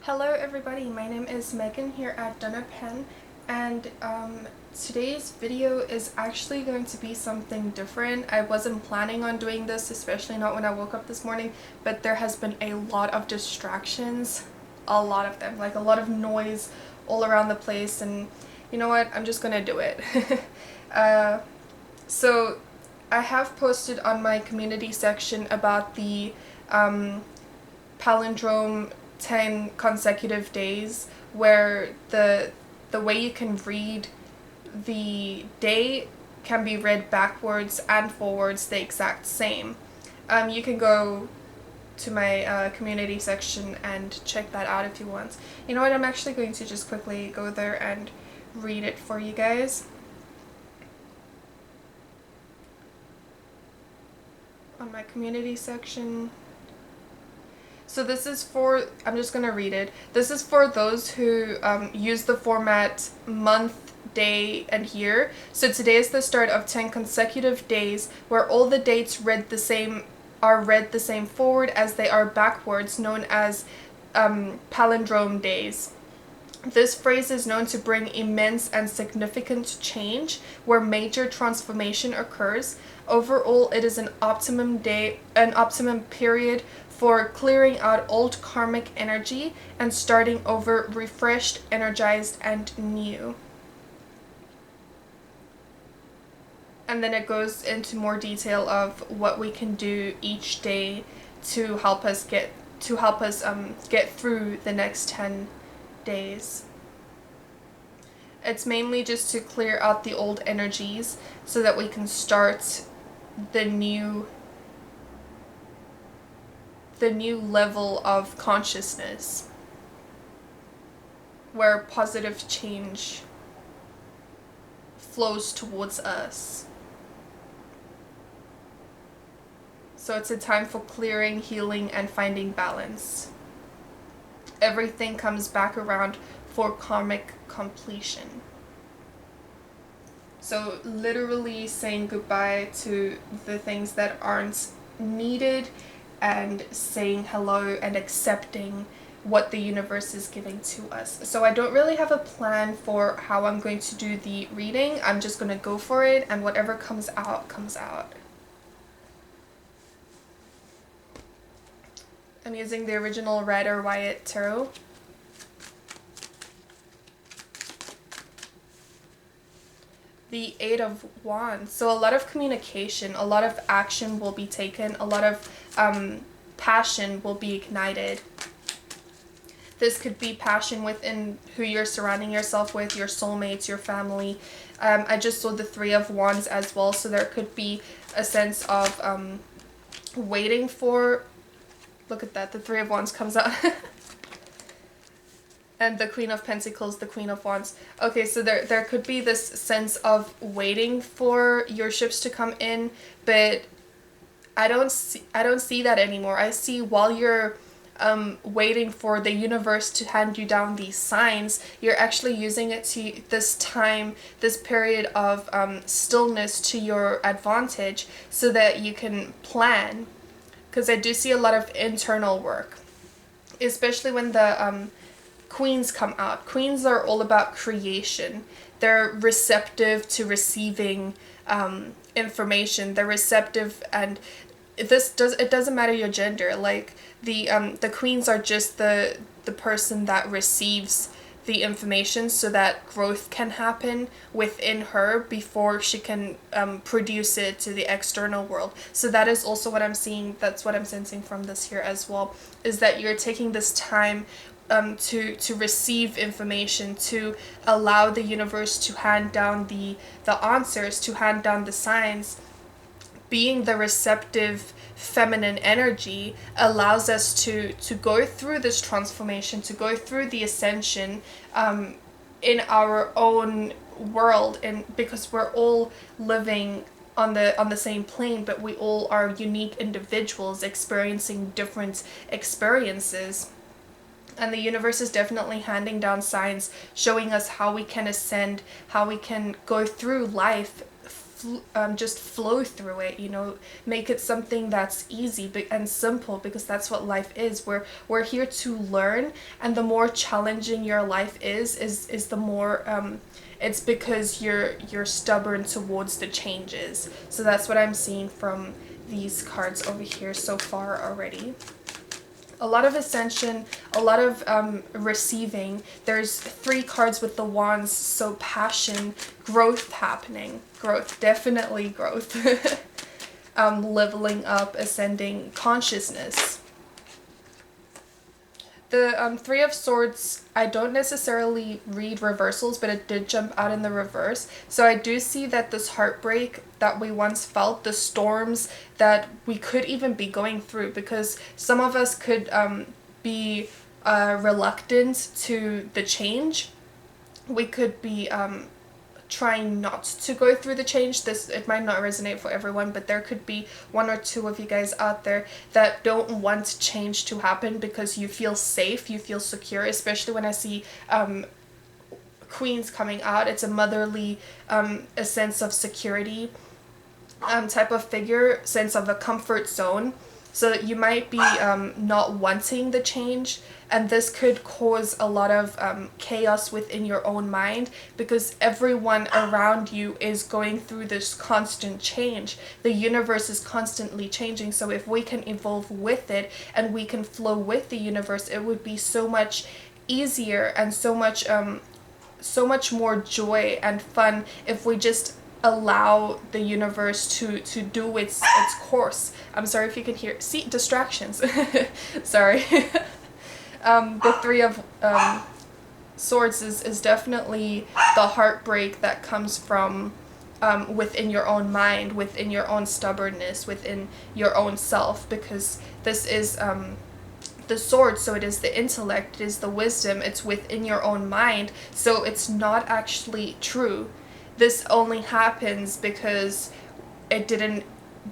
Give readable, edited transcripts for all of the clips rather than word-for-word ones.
Hello everybody, my name is Megan here at Dunner Pen, and today's video is actually going to be something different. I wasn't planning on doing this, especially not when I woke up this morning, but there has been a lot of distractions, a lot of them, like a lot of noise all around the place, and you know what, I'm just gonna do it. So I have posted on my community section about the Palindrome 10 consecutive days, where the way you can read the day can be read backwards and forwards the exact same. You can go to my community section and check that out if you want. You know what, I'm actually going to just quickly go there and read it for you guys. On my community section. So this is for, I'm just going to read it. This is for those who use the format month, day, and year. So today is the start of 10 consecutive days where all the dates are read the same forward as they are backwards, known as palindrome days. This phrase is known to bring immense and significant change where major transformation occurs. Overall, it is an optimum period for clearing out old karmic energy and starting over refreshed, energized, and new. And then it goes into more detail of what we can do each day to help us get through the next 10 days. It's mainly just to clear out the old energies so that we can start the new level of consciousness where positive change flows towards us. So it's a time for clearing, healing, and finding balance. Everything comes back around for karmic completion. So literally saying goodbye to the things that aren't needed and saying hello and accepting what the universe is giving to us. So I don't really have a plan for how I'm going to do the reading. I'm just going to go for it, and whatever comes out, comes out. I'm using the original Rider-Waite Tarot. The Eight of Wands. So a lot of communication, a lot of action will be taken, a lot of passion will be ignited. This could be passion within who you're surrounding yourself with, your soulmates, your family. I just saw the Three of Wands as well, so there could be a sense of waiting for, look at that, the Three of Wands comes out. And the Queen of Pentacles, the Queen of Wands. Okay, so there could be this sense of waiting for your ships to come in, but I don't see that anymore. I see while you're waiting for the universe to hand you down these signs, you're actually using it to this period of stillness to your advantage so that you can plan. Because I do see a lot of internal work, especially when the Queens come out. Queens are all about creation. They're receptive to receiving information. They're receptive, and it doesn't matter your gender. Like the Queens are just the person that receives the information so that growth can happen within her before she can produce it to the external world. So that is also what I'm seeing. That's what I'm sensing from this here as well, is that you're taking this time to receive information, to allow the universe to hand down the answers, to hand down the signs. Being the receptive feminine energy allows us to go through this transformation, to go through the ascension in our own world, and because we're all living on the same plane, but we all are unique individuals experiencing different experiences. And the universe is definitely handing down signs, showing us how we can ascend, how we can go through life just flow through it, you know, make it something that's easy and simple, because that's what life is. We're here to learn, and the more challenging your life is the more it's because you're stubborn towards the changes. So that's what I'm seeing from these cards over here so far already. A lot of ascension, a lot of receiving. There's 3 cards with the wands, so passion, growth happening. Growth, definitely growth. Leveling up, ascending consciousness. The 3 of Swords, I don't necessarily read reversals, but it did jump out in the reverse. So I do see that this heartbreak that we once felt, the storms that we could even be going through, because some of us could be reluctant to the change. We could be trying not to go through the change. It might not resonate for everyone, but there could be 1 or 2 of you guys out there that don't want change to happen because you feel safe, you feel secure, especially when I see queens coming out. It's a motherly, a sense of security type of figure, sense of a comfort zone. So you might be not wanting the change, and this could cause a lot of chaos within your own mind, because everyone around you is going through this constant change. The universe is constantly changing, so if we can evolve with it and we can flow with the universe, it would be so much easier and so much more joy and fun if we just allow the universe to do its course. I'm sorry if you can hear, see, distractions. Sorry. The 3 of Swords is definitely the heartbreak that comes from within your own mind, within your own stubbornness, within your own self, because this is the sword, so it is the intellect, it is the wisdom, it's within your own mind, so it's not actually true. This only happens because it didn't,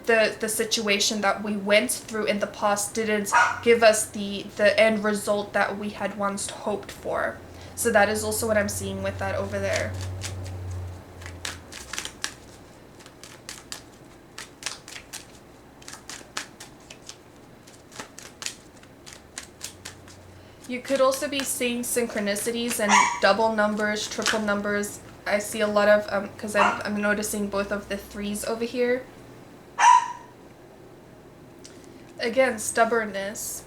the situation that we went through in the past didn't give us the end result that we had once hoped for. So that is also what I'm seeing with that over there. You could also be seeing synchronicities and double numbers, triple numbers. I see a lot of, because I'm noticing both of the 3s over here. Again, stubbornness.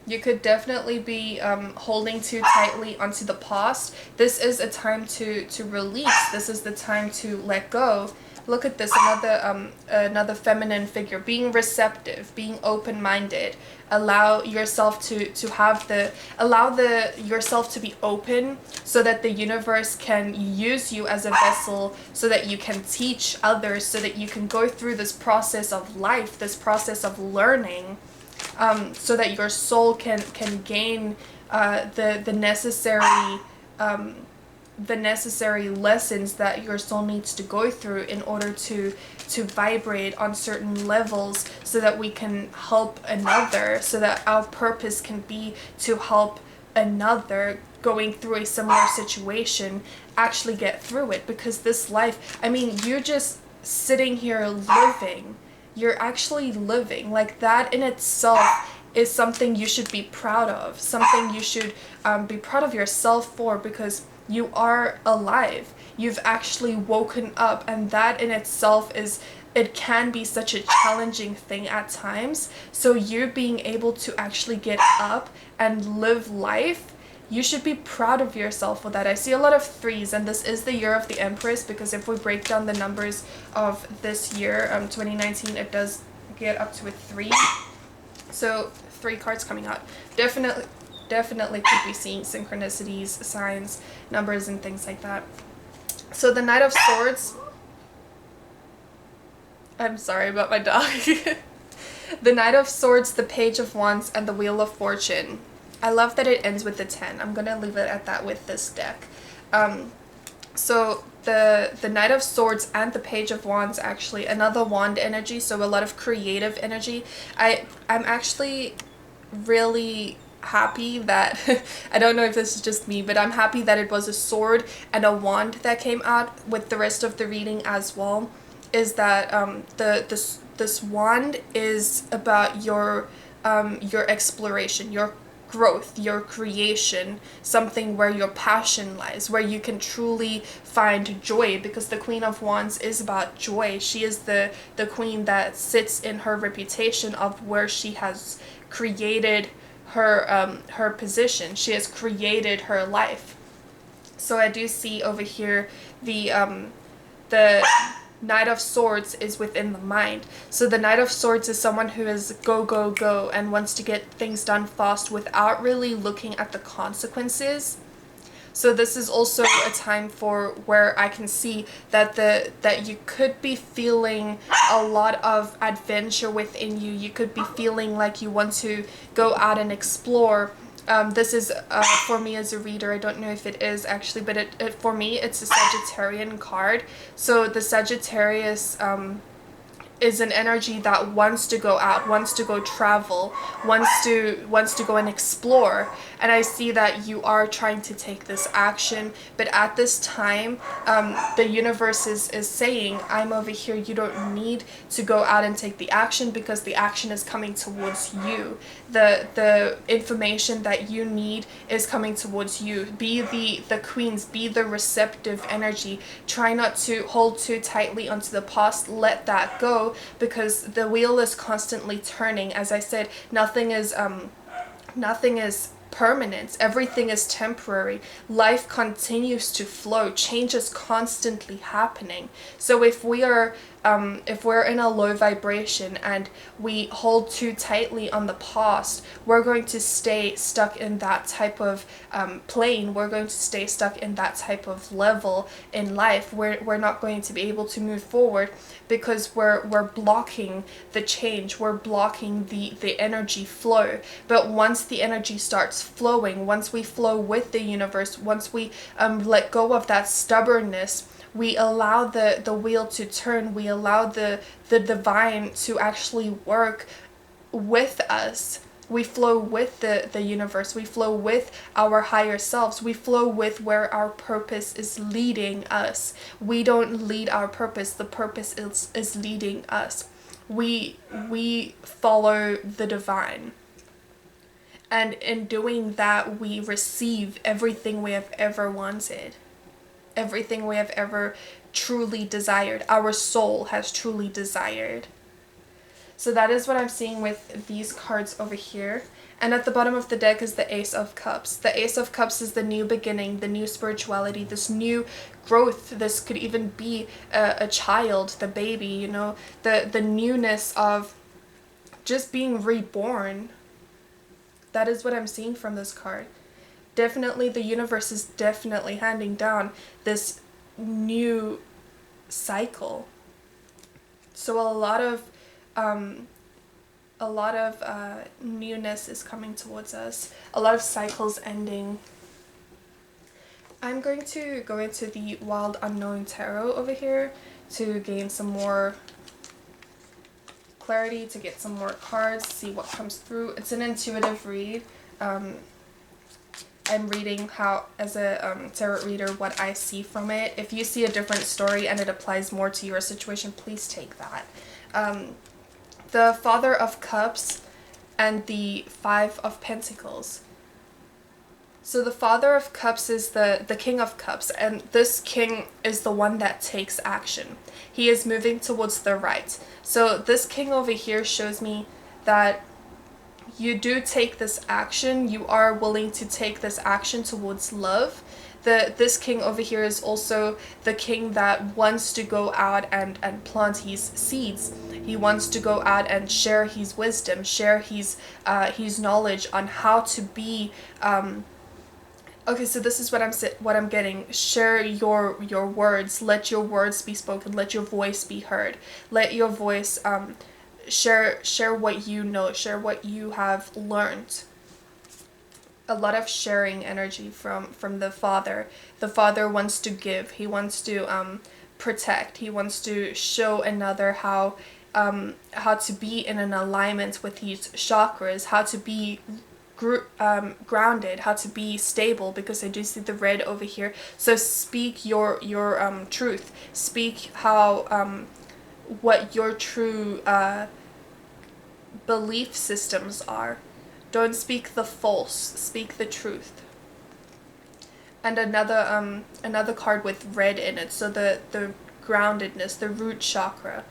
You could definitely be holding too tightly onto the past. This is a time to release. This is the time to let go. Look at this, another feminine figure, being receptive, being open-minded. Allow yourself to allow yourself to be open, so that the universe can use you as a vessel, so that you can teach others, so that you can go through this process of life, this process of learning, so that your soul can gain the necessary lessons that your soul needs to go through in order to vibrate on certain levels, so that we can help another, so that our purpose can be to help another going through a similar situation actually get through it. Because this life, I mean, you're just sitting here living. You're actually living. Like, that in itself is something you should be proud of, something you should be proud of yourself for, because you are alive. You've actually woken up, and that in itself it can be such a challenging thing at times. So you being able to actually get up and live life, you should be proud of yourself for that. I see a lot of 3s, and this is the year of the Empress, because if we break down the numbers of this year, 2019, it does get up to a 3. So 3 cards coming out. Definitely could be seeing synchronicities, signs, numbers, and things like that. So the Knight of Swords, I'm sorry about my dog. The Knight of Swords, the Page of Wands, and the Wheel of Fortune. I love that it ends with the 10. I'm gonna leave it at that with this deck. So the Knight of Swords and the Page of Wands, actually another wand energy, so a lot of creative energy. I'm actually really happy that I don't know if this is just me, but I'm happy that it was a sword and a wand that came out with the rest of the reading as well. is that this wand is about your exploration, your growth, your creation, something where your passion lies, where you can truly find joy, because the Queen of Wands is about joy. She is the queen that sits in her reputation of where she has created her position. She has created her life. So I do see over here the Knight of Swords is within the mind. So the Knight of Swords is someone who is go, go, go and wants to get things done fast without really looking at the consequences. So this is also a time for where I can see that that you could be feeling a lot of adventure within you. You could be feeling like you want to go out and explore. This is for me as a reader. I don't know if it is actually, but for me it's a Sagittarian card. So the Sagittarius is an energy that wants to go out, wants to go travel, wants to go and explore. And I see that you are trying to take this action, but at this time, the universe is saying, I'm over here, you don't need to go out and take the action, because the action is coming towards you. The information that you need is coming towards you. Be the queens, be the receptive energy. Try not to hold too tightly onto the past, let that go, because the wheel is constantly turning. As I said, nothing is permanent. Everything is temporary. Life continues to flow. Change is constantly happening. So if we're in a low vibration and we hold too tightly on the past, we're going to stay stuck in that type of plane. We're going to stay stuck in that type of level in life. We're not going to be able to move forward, because we're blocking the change. We're blocking the energy flow. But once the energy starts flowing, once we flow with the universe, once we let go of that stubbornness, we allow the wheel to turn. We allow the divine to actually work with us. We flow with the universe. We flow with our higher selves. We flow with where our purpose is leading us. We don't lead our purpose. The purpose is leading us. We follow the divine. And in doing that, we receive everything we have ever wanted. Everything we have ever truly desired. Our soul has truly desired. So that is what I'm seeing with these cards over here. And at the bottom of the deck is the Ace of Cups. The Ace of Cups is the new beginning, the new spirituality, this new growth. This could even be a child, the baby, you know, the newness of just being reborn. That is what I'm seeing from this card. Definitely, the universe is definitely handing down this new cycle. So a lot of newness is coming towards us. A lot of cycles ending. I'm going to go into the Wild Unknown Tarot over here to gain some more clarity, to get some more cards, see what comes through. It's an intuitive read. I'm reading how, as a tarot reader, what I see from it. If you see a different story and it applies more to your situation, please take that. The Father of Cups and the Five of Pentacles. So the Father of Cups is the King of Cups, and this king is the one that takes action. He is moving towards the right. So this king over here shows me that you do take this action. You are willing to take this action towards love. This king over here is also the king that wants to go out and plant his seeds. He wants to go out and share his wisdom, share his knowledge on how to be. Okay, so this is what I'm getting. Share your words. Let your words be spoken. Let your voice be heard. Let your voice share what you know. Share what you have learned. A lot of sharing energy from the Father. The Father wants to give. He wants to protect. He wants to show another how to be in an alignment with his chakras. How to be grounded, how to be stable, because I do see the red over here. So speak your truth. Speak how what your true belief systems are. Don't speak the false, speak the truth. And another card with red in it, so the groundedness, the root chakra,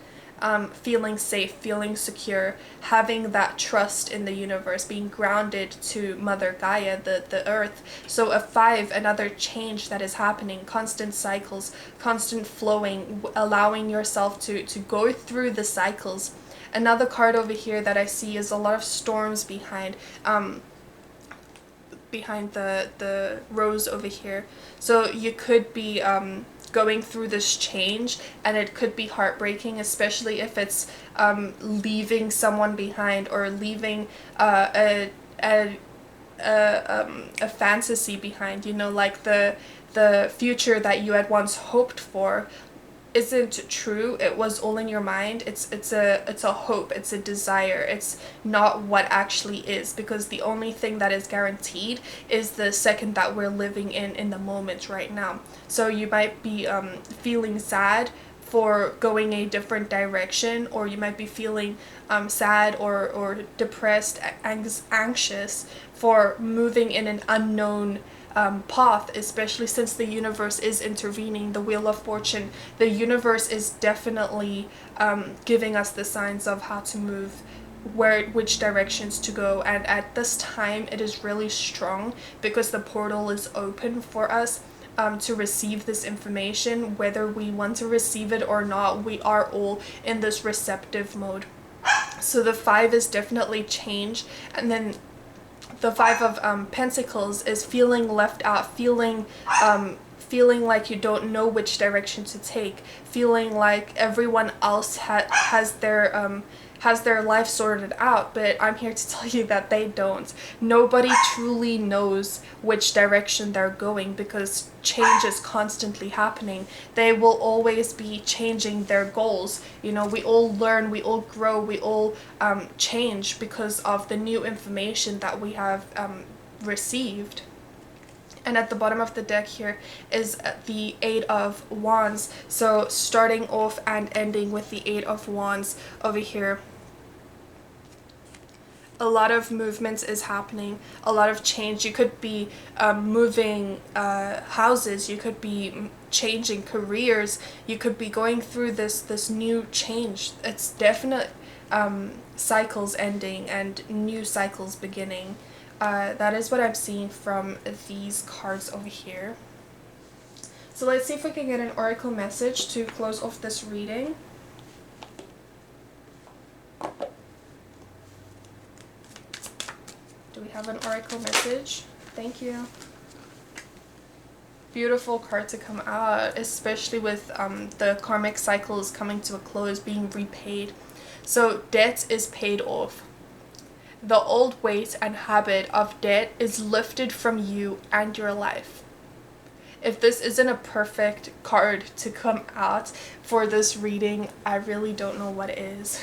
feeling safe, feeling secure, having that trust in the universe, being grounded to Mother Gaia, the earth. So a 5, another change that is happening, constant cycles, constant flowing, allowing yourself to go through the cycles. Another card over here that I see is a lot of storms behind the rose over here. So you could be going through this change, and it could be heartbreaking, especially if it's leaving someone behind, or leaving a fantasy behind, you know, like the future that you had once hoped for isn't true. It was all in your mind. It's a hope, it's a desire, it's not what actually is, because the only thing that is guaranteed is the second that we're living in the moment right now. So you might be feeling sad for going a different direction, or you might be feeling sad or depressed, anxious for moving in an unknown path, especially since the universe is intervening, the Wheel of Fortune. The universe is definitely giving us the signs of how to move, which directions to go, and at this time it is really strong because the portal is open for us to receive this information. Whether we want to receive it or not, we are all in this receptive mode. So the 5 is definitely change, and then the 5 of Pentacles is feeling left out, feeling like you don't know which direction to take, feeling like everyone else has their life sorted out, but I'm here to tell you that they don't. Nobody truly knows which direction they're going, because change is constantly happening. They will always be changing their goals. You know, we all learn, we all grow, we all change because of the new information that we have received. And at the bottom of the deck here is the 8 of Wands. So starting off and ending with the 8 of Wands over here. A lot of movements is happening, a lot of change. You could be moving houses, you could be changing careers, you could be going through this new change. It's definite cycles ending and new cycles beginning. That is what I'm seeing from these cards over here. So let's see if we can get an oracle message to close off this reading. Do we have an oracle message? Thank you. Beautiful card to come out, especially with the karmic cycles coming to a close, being repaid. So debt is paid off. The old weight and habit of debt is lifted from you and your life. If this isn't a perfect card to come out for this reading, I really don't know what is.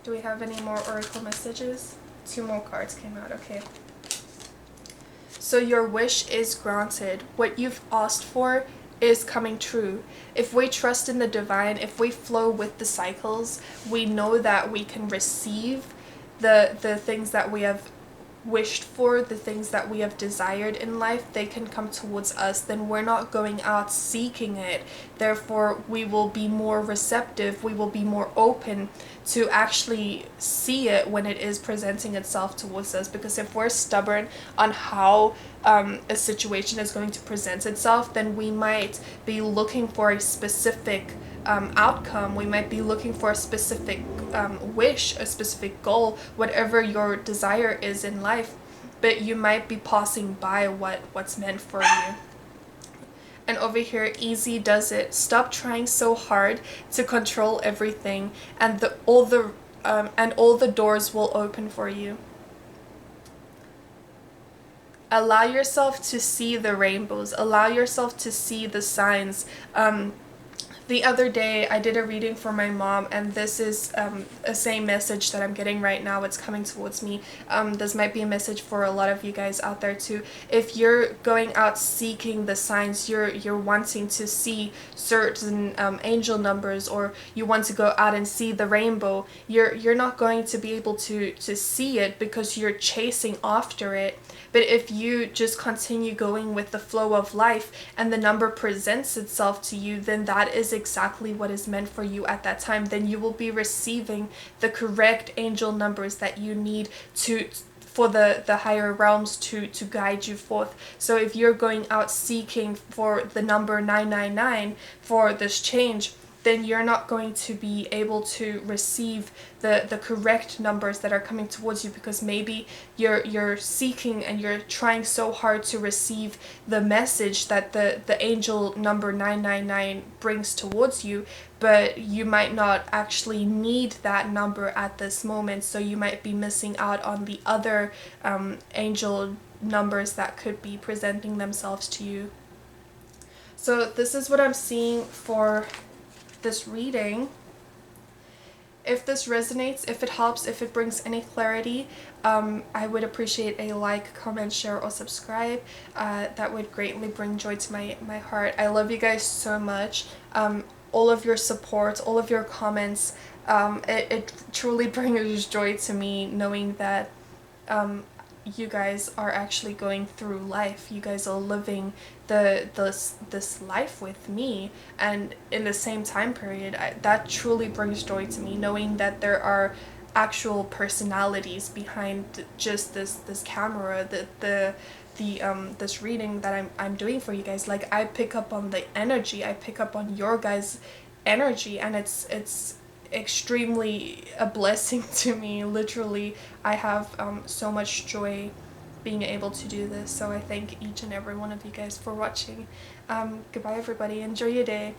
Do we have any more oracle messages? 2 more cards came out, okay. So your wish is granted. What you've asked for is coming true. If we trust in the divine, if we flow with the cycles, we know that we can receive the things that we have wished for, the things that we have desired in life. They can come towards us. Then we're not going out seeking it. Therefore, we will be more receptive. We will be more open to actually see it when it is presenting itself towards us. Because if we're stubborn on how a situation is going to present itself, then we might be looking for a specific outcome. We might be looking for a specific wish, a specific goal, whatever your desire is in life, but you might be passing by what's meant for you. And over here, easy does it. Stop trying so hard to control everything, and all the doors will open for you. Allow yourself to see the rainbows. Allow yourself to see the signs. The other day I did a reading for my mom, and this is a same message that I'm getting right now. It's coming towards me. This might be a message for a lot of you guys out there too. If you're going out seeking the signs, you're wanting to see certain angel numbers, or you want to go out and see the rainbow, you're not going to be able to see it because you're chasing after it. But if you just continue going with the flow of life and the number presents itself to you, then that is exactly what is meant for you at that time. Then you will be receiving the correct angel numbers that you need for the higher realms to guide you forth. So if you're going out seeking for the number 999 for this change, then you're not going to be able to receive the correct numbers that are coming towards you, because maybe you're seeking and you're trying so hard to receive the message that the angel number 999 brings towards you, but you might not actually need that number at this moment, so you might be missing out on the other angel numbers that could be presenting themselves to you. So this is what I'm seeing for this reading. If this resonates, if it helps, if it brings any clarity, I would appreciate a like, comment, share, or subscribe. That would greatly bring joy to my heart. I love you guys so much. All of your support, all of your comments, it truly brings joy to me knowing that you guys are actually going through life. You guys are living this life with me, and in the same time period. That truly brings joy to me, knowing that there are actual personalities behind just this camera, this reading that I'm doing for you guys. Like, I pick up on the energy, I pick up on your guys' energy, and it's extremely a blessing to me. Literally, I have so much joy being able to do this, so I thank each and every one of you guys for watching. Goodbye everybody, enjoy your day.